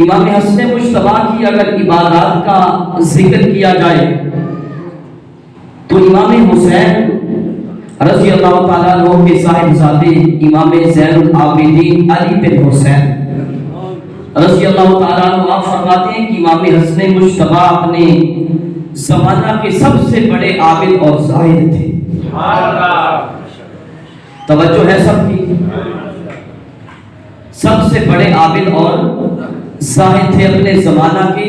امام حسن مجتبیٰ کی اگر عبادات کا ذکر کیا جائے تو امام حسین رضی اللہ تعالیٰ عنہ کے صاحبزادے امام زین العابدین علی بن حسین رضی اللہ تعالیٰ عنہ آپ فرماتے ہیں کہ امام حسن مجتبیٰ اپنے زمانہ کے سب سے بڑے عابد اور زاہد تھے. توجہ ہے سب کی؟ سب سے بڑے عابد اور زاہد تھے اپنے زمانہ کے،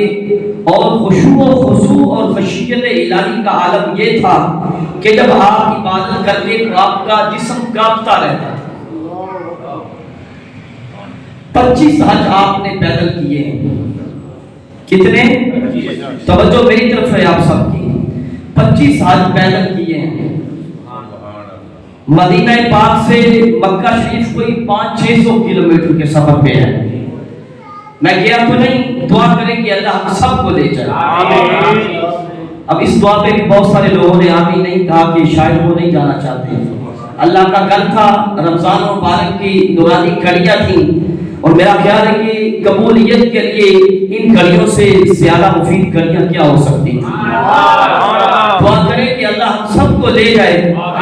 اور خشوع و خضوع اور خشیت الہی کا عالم یہ تھا کہ جب آپ عبادت کرتے تو آپ کا جسم کانپتا رہتا تھا. 25 حج آپ نے پیدل کیے ہیں. کتنے؟ توجہ میری طرف ہے آپ سب کی. 25 حج پیدل کیے ہیں. مدینہ پاک سے مکہ شریف کوئی 500-600 کلومیٹر کے سفر پہ ہے. میں گیا تو نہیں، دعا کریں کہ اللہ ہم سب کو لے جائے. اب اس دعا پہ بھی بہت سارے لوگوں نے آمین نہیں کہا کہ شاید وہ نہیں جانا چاہتے. اللہ کا گھر تھا، رمضان مبارک کی نورانی گھڑیاں تھیں، اور میرا خیال ہے کہ قبولیت کے لیے ان گھڑیوں سے زیادہ مفید گھڑیاں کیا ہو سکتی ہیں. دعا کریں کہ اللہ ہم سب کو لے جائے،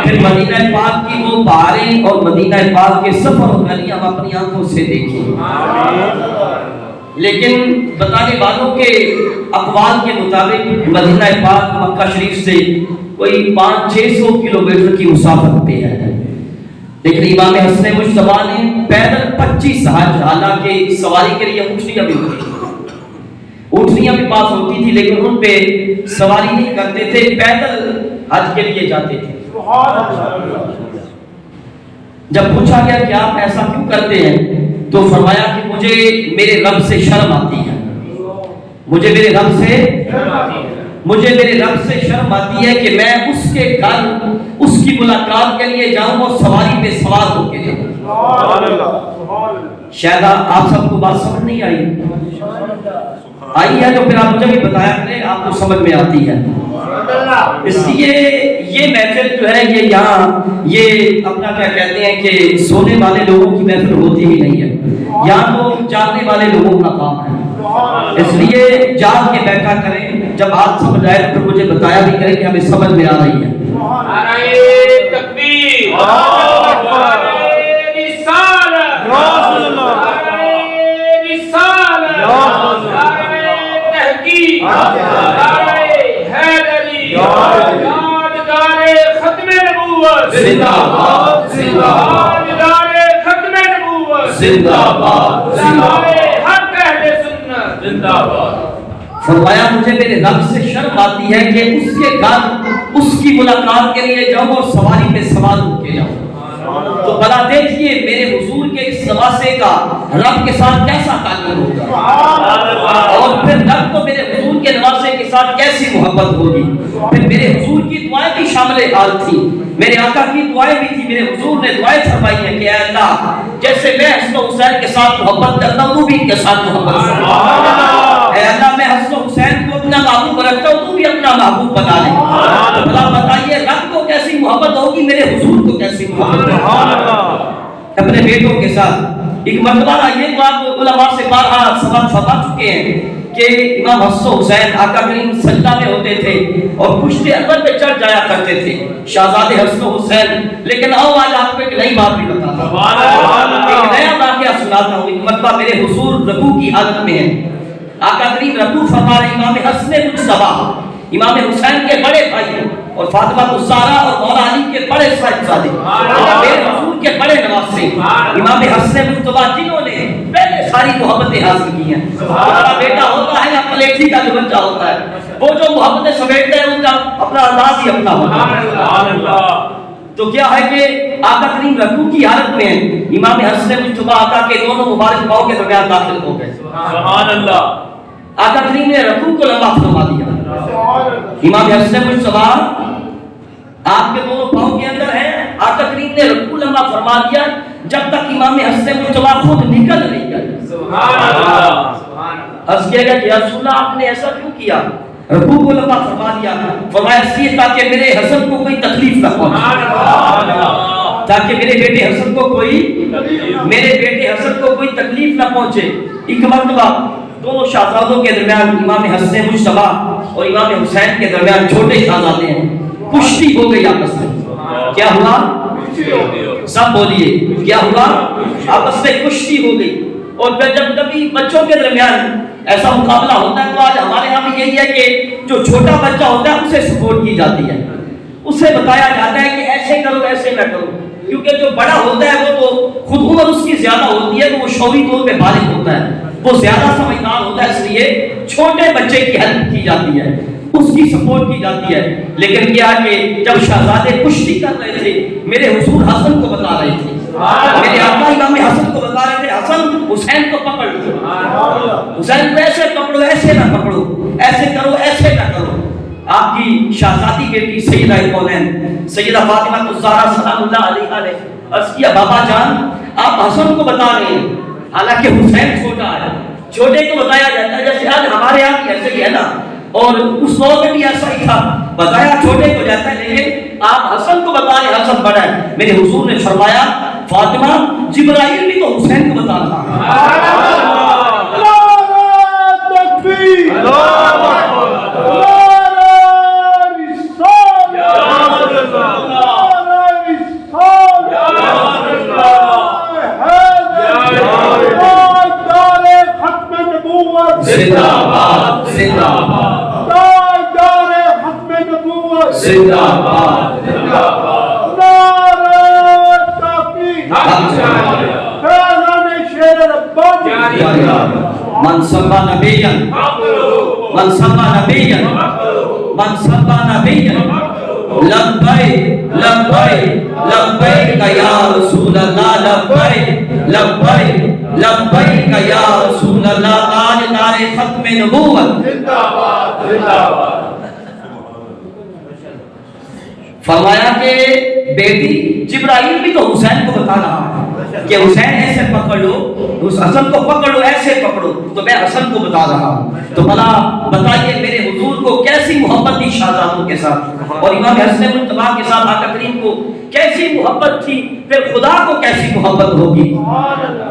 پھر مدینہ پاک کی وہ بہاریں اور مدینہ پاک کے سفر و گلیاں ہم اپنی آنکھوں سے دیکھیں. لیکن بتانے والوں کے اقوال کے مطابق مدینہ پاک مکہ شریف سے کوئی 500-600 کلومیٹر کی مسافت پہ ہے. لیکن امام حسن مجتبیٰ نے پیدل 25 حج، حالانکہ سواری کے لیے اونٹنیاں بھی ہوتی تھی، اونٹنیاں بھی پاس ہوتی تھی، لیکن ان پہ سواری نہیں کرتے تھے، پیدل حج کے لیے جاتے تھے. جب پوچھا گیا کہ آپ ایسا کیوں کرتے ہیں تو فرمایا کہ مجھے میرے رب سے شرم آتی ہے. مجھے میرے رب سے شرم آتی ہے کہ میں اس کے گھر اس کی ملاقات کے لیے جاؤں اور سواری پہ سوار ہو کے جاؤں. شاید آپ سب کو بات سمجھ نہیں آئی ہے تو پھر آپ مجھے بھی بتایا کریں، آپ کو سمجھ میں آتی ہے. اس لیے یہ محفل جو ہے یہ یہاں یہ اپنا کیا کہتے ہیں کہ سونے والے لوگوں کی محفل ہوتی ہی نہیں ہے، یہاں تو جاگنے والے لوگوں کا کام ہے. اس لیے جاگ کے بیٹھا کریں، جب آپ سمجھ آئے تو مجھے بتایا بھی کریں کہ ہمیں سمجھ میں آ رہی ہے. تکبیر، زندہ باد، زندہ باد، ختم نبوت، زندہ باد، حق اہل سنت، زندہ باد. فرمایا مجھے میرے رب سے شرم آتی ہے کہ اس کے گھر اس کی ملاقات کے لیے جاؤں اور سواری پہ سوار ہو کے جاؤں. تو بھلا دیکھیے میرے حضور کے اس نواسے کا رب کے ساتھ کیسا تعلق ہوگا، اور پھر رب کو میرے حضور کے نواسے کے ساتھ کیسی محبت ہوگی. پھر میرے حضور کی دعائیں بھی شامل حال تھی، میرے آقا کی دعائیں بھی تھی. میرے حضور نے دعائیں فرمائی ہیں کہ اے اللہ جیسے میں حسن حسین کے ساتھ محبت کرتا ہوں تو بھی ان کے ساتھ محبت کرتا ہوں. اے اللہ میں حسن حسین کو اپنا محبوب رکھتا ہوں تو بھی اپنا محبوب بنا لے. اللہ بتائیے رب کو کیسی محبت ہوگی، میرے حضور کو کیسی محبت ہوگی اپنے بیٹوں کے ساتھ. ایک مرتبہ یہ بات علماء سے بارہا سبق فرما چکے ہیں کہ امام حسن حسین آقا کریم سجدہ میں ہوتے تھے اور پشت انور پہ چڑھ جایا کرتے تھے شہزادے حسن حسین. لیکن آؤ آج آپ کو ایک نئی بات بھی بتاتا ہوں، ایک نیا واقعہ سناتا ہوں. ایک مرتبہ میرے حضور رکوع کی حالت میں ہیں، آقا کریم رکوع فرما رہے. امام حسن مجتبیٰ امام حسین کے بڑے بھائی اور فاطمہ الزہرا اور مولا علی کے بڑے صاحبزادے، میرے حضور کے بڑے نواسے امام حسن مجتبیٰ جنہوں نے پہلے ساری محبتیں حاصل کی ہیں. ہمارا بیٹا ہوتا ہے یا پلیٹھی کا جو بچہ ہوتا ہے، وہ جو محبتیں سمیٹتے ہیں ان کا اپنا انداز ہی اپنا ہوتا ہے. تو کیا ہے کہ آقا کریم رکوع کی حالت میں امام حسن مجتبیٰ آقا کے دونوں مبارک پاؤں کے درمیان داخل ہو گئے. سبحان اللہ. آقا کریم نے رکوع کو لمبا فرما دیا. امام حسن مجتبیٰ آپ کے دونوں پاؤں کے اندر ہیں، آقا کریم نے رکوع لمبا فرما دیا جب تک امام حسن مجتبیٰ خود نکل نہیں گئے. سبحان اللہ. عرض کیا گیا کہ یا رسول اللہ آپ نے ایسا کیوں کیا؟ رکوع کو لمبا فرما دیا. فرمایا اس لیے تاکہ میرے حسن کو کوئی تکلیف نہ پہنچے، تاکہ میرے بیٹے حسن کو کوئی تکلیف نہ پہنچے. ایک مرتبہ دونوں شہزادوں کے درمیان امام حسن مجتبی اور امام حسین کے درمیان چھوٹے شہزادے ہیں، کشتی ہو گئی آپس میں. کیا ہوا؟ سب بولیے کیا ہوا؟ آپس میں کشتی ہو گئی. اور پھر جب کبھی بچوں کے درمیان ایسا مقابلہ ہوتا ہے تو آج ہمارے یہاں بھی یہی ہے کہ جو چھوٹا بچہ ہوتا ہے اسے سپورٹ کی جاتی ہے، اسے بتایا جاتا ہے کہ ایسے کرو ایسے نہ کرو، کیونکہ جو بڑا ہوتا ہے وہ تو خود عمر اس کی زیادہ ہوتی ہے تو وہ شعوری طور پہ بالغ ہوتا ہے، وہ زیادہ سمجھدار ہوتا ہے، اس لیے چھوٹے بچے کی ہیلپ کی جاتی ہے، اس کی سپورٹ کی جاتی ہے. لیکن کیا کہ جب شہزادے کشتی کر رہے تھے میرے حضور حسن کو بتا رہے تھے، میرے آقا امام حسن کو بتا رہے تھے حسن حسین کو پکڑ لو، حسین کو ایسے پکڑو ایسے نہ پکڑو، ایسے کرو ایسے نہ کرو. آپ کی شہزادی بیٹی سیدہ کونین سیدہ فاطمہ الزہرا سلام اللہ علیہا نے عرض کیا بابا جان آپ حسن کو بتا رہے ہیں، حالانکہ حسین چھوٹا ہے. چھوٹے کو بتایا جاتا ہے جیسے آج ہمارے یہاں بھی ایسے ہی ہے نا، اور اس دور میں بھی ایسا ہی تھا، بتایا چھوٹے کو جاتا ہے، لیکن آپ حسن کو بتا رہے حسن بڑا ہے. میرے حضور نے فرمایا فاطمہ جبرائیل بھی تو حسین کو بتا رہا ہے. زندہ باد زندہ باد تاجدار ختم نبوت زندہ باد زندہ باد نعرہ تحقیق فیضان شیر ربانی من سبا نبیًا من سبا نبیًا من سبا نبیًا لبیک لبیک لبیک یا رسول اللہ لبیک لبیک لبیک یا رسول اللہ. آج نعرہ ختم نبوت زندہ باد زندہ باد. فرمایا کہ بیٹی جبرائیل بھی تو حسین کو بتا رہا ہے کہ حسین ایسے پکڑ لو، اس حسن کو پکڑ لو ایسے پکڑو، تو میں حسن کو بتا رہا ہوں. تو بھلا بتائیے میرے حضور کو کیسی محبت تھی شہزادوں کے ساتھ، اور امام حسن مجتبی کے ساتھ آقا کریم کو کیسی محبت تھی، پھر خدا کو کیسی محبت ہوگی.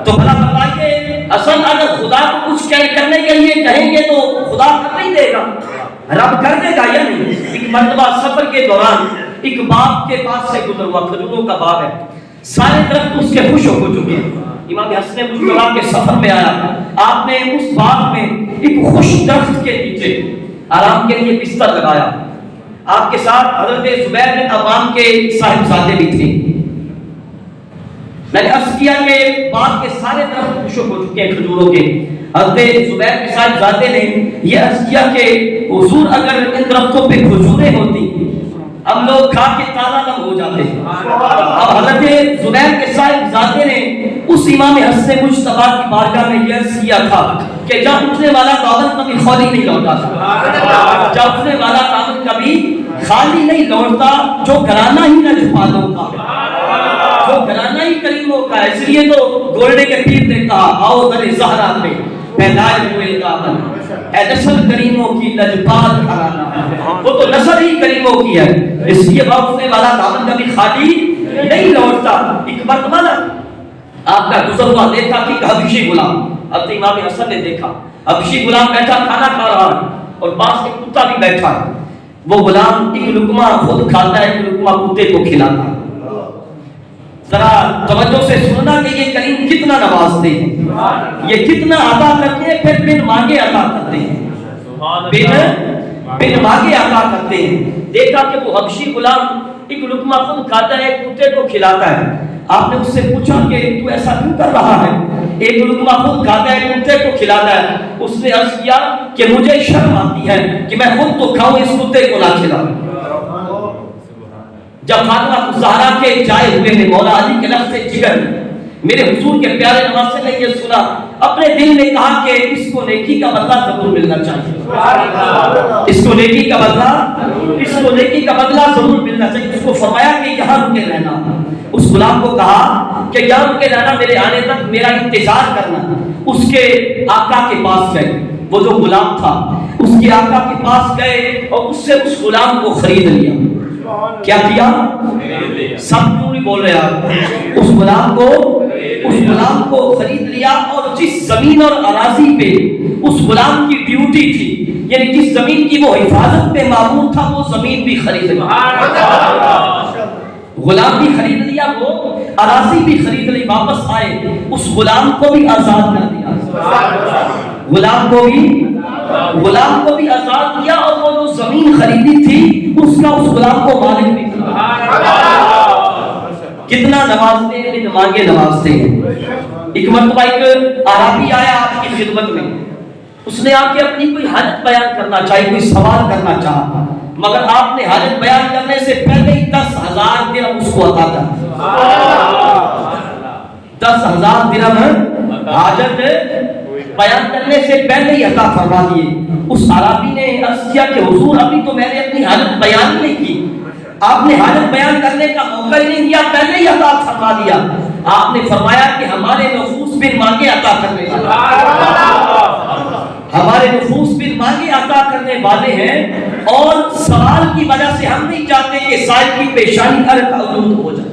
تو بھلا بتائیے حسن اگر خدا کو کچھ کرنے کے لیے کہیں گے تو خدا کر نہیں دے گا، رب کر دے گا یا نہیں. ایک مرتبہ سفر کے دوران ایک باغ کے پاس سے گزر ہوا، کھجوروں کا باغ ہے، سارے درخت اس کے خشک ہو چکے ہیں. امام حسن مجتبی کے سفر میں آیا، آپ نے اس باغ میں ایک خشک درخت کے نیچے آرام کے لیے بستر لگایا. آپ کے ساتھ حضرت زبیر بن عوام کے صاحبزادے بھی تھے. میں نے عرض کیا کہ باغ کے سارے درخت خشک ہو چکے ہیں کھجوروں کے. حضرت زبیر کے صاحبزادے نے یہ عرض کیا کہ حضور اگر ان درختوں پہ کھجوریں ہوتی ہم لوگ کھا کے تازہ دم ہو جاتے. اب حضرت زبیر کے صاحبزادے نے اس امام حسن مجتبی کی بارگاہ میں یہ عرض کیا تھا کہ جب اٹھنے والا دامن کبھی خالی نہیں لوٹا تھا، جب اٹھنے والا دامن کبھی خالی نہیں لوٹتا، جو گھرانہ ہی نہ چھپالوں کا، جو گھرانہ ہی کریموں کا. اس لیے تو گولڈے کے پیر نے کہا آؤ در زہرا پہ پیدائش ہوئے دامن، اے نسل کریموں کی لجپال گھرانہ، وہ تو نسل ہی کریموں کی ہے، اس لیے اٹھنے والا دامن کبھی خالی نہیں لوٹتا. ایک مرتبہ نا آپ کا گزر ہوا دیکھا کہ ایک حبشی غلام، اب امام حسن نے دیکھا حبشی غلام بیٹھا کھانا کھا رہا ہے اور پاس ایک کتا بھی بیٹھا ہے. وہ غلام ایک لقمہ خود کھاتا ہے، ایک لقمہ کتے کو کھلاتا ہے. ذرا توجہ سے سننا کہ یہ کریم کتنا نوازتے ہیں، یہ کتنا عطا کرتے ہیں، پھر بن مانگے عطا کرتے ہیں، بن مانگے عطا کرتے ہیں. دیکھا کہ وہ حبشی غلام ایک لقمہ خود کھاتا ہے، ایک کتے کو کھلاتا ہے. آپ نے اس سے پوچھا کہ تو ایسا کیوں کر رہا ہے، ایک لقمہ خود کھاتا ہے ایک کتے کو کھلاتا ہے. اس نے عرض کیا کہ مجھے شرم آتی ہے کہ میں خود تو کھاؤں اس کتے کو نہ کھلاؤں. جب فاطمہ الزہرا کے جائے ہوئے میں مولا علی کے لفظ جگر میرے حضور کے پیارے نواسے نے یہ سنا، اپنے دل نے کہا کہ اس کو نیکی کا بدلہ ضرور ملنا چاہیے، اس کو نیکی کا بدلہ، اس کو نیکی کا بدلہ ضرور ملنا چاہیے. اس کو فرمایا کہ یہاں رکے رہنا. اس غلام کو کہا کہ یہاں رکے رہنا، میرے آنے تک میرا انتظار کرنا. اس کے آقا کے پاس گئے، وہ جو غلام تھا اس کے آقا کے پاس گئے اور اس سے اس غلام کو خرید لیا. کیا کیا؟ سب کیوں نہیں بول رہے آپ؟ اس غلام کو خرید لیا، اور جس زمین اور اراضی پہ اس غلام کی ڈیوٹی تھی، یعنی جس زمین کی وہ حفاظت پہ مامور تھا، وہ زمین بھی خرید لیا، غلام بھی خرید لیا، وہ اراضی بھی خرید لی، واپس آئے، اس غلام کو بھی آزاد کر دیا، غلام کو بھی آزاد کیا، اور وہ جو زمین خریدی تھی اس کا اس غلام کو مالک بھی کیا۔ کتنا نوازتے ہیں، لیکن مانگے نوازتے ہیں۔ ایک مرتبہ ایک عربی آیا آپ کی خدمت میں، اس نے آ کے اپنی کوئی حالت بیان کرنا چاہی، کوئی سوال کرنا چاہا، مگر آپ نے حالت بیان کرنے سے پہلے ہی 10,000 درہم اس کو عطا کر دیا۔ 10,000 درہم حاجت بیان کرنے سے پہلے ہی عطا فرما دیے۔ اس عربی نے عرض کیا کہ حضور ابھی تو میں نے اپنی حالت بیان نہیں کی، آپ نے حالت بیان کرنے کا موقع ہی نہیں دیا، پہلے ہی عطا فرما دیا۔ آپ نے فرمایا کہ ہمارے نفوس بن مانگے عطا کرنے والے ہیں، اور سوال کی وجہ سے ہم نہیں چاہتے کہ سائل کی پیشانی ہر تعلق ہو جائے،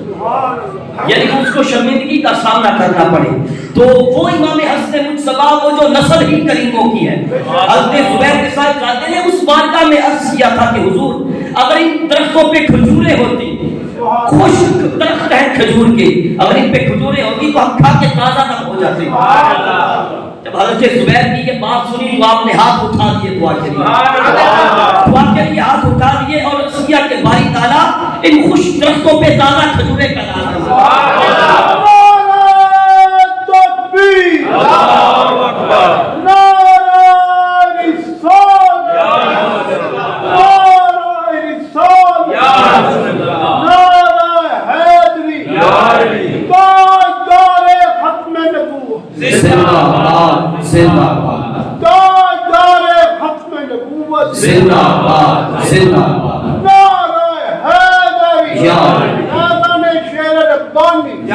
یعنی اس کو شرمندگی کا سامنا کرنا پڑے۔ تو وہ امام حسن مجتبیٰ، وہ جو نسل ہی کریموں کی ہے، حضرت زبیر کے ساتھ جاتے ہیں، اس بارگاہ میں عرض کیا تھا کہ حضور اگر ان درختوں پہ کھجوریں ہوتی، خشک درخت ہیں کھجور کے، اگر ان پہ کھجوریں ہوتی تو ہم کھا کے تازہ نہ ہو جاتے۔ جب حضرت زبیر کی یہ بات سنی تو آپ نے ہاتھ اٹھا دیے دعا کے لیے ہاتھ اٹھا دیے، اور اس کیا کہ باری تعالیٰ ان خشک درختوں پہ تازہ کھجوریں کا نام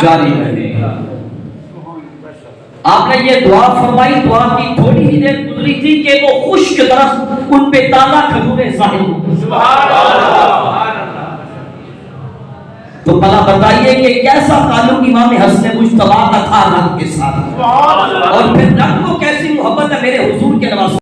جاری رہے۔ آپ نے یہ دعا فرمائی، دعا کی تھوڑی ہی دیر گزری تھی کہ وہ خشک درخت ان پہ تازہ کھجوریں ظاہر ہوئی۔ تو بھلا بتائیے کہ کیسا تعلق امام حسن مجتبیٰ کا تھا رب کے ساتھ، اور پھر رب کو کیسی محبت ہے میرے حضور کے نواز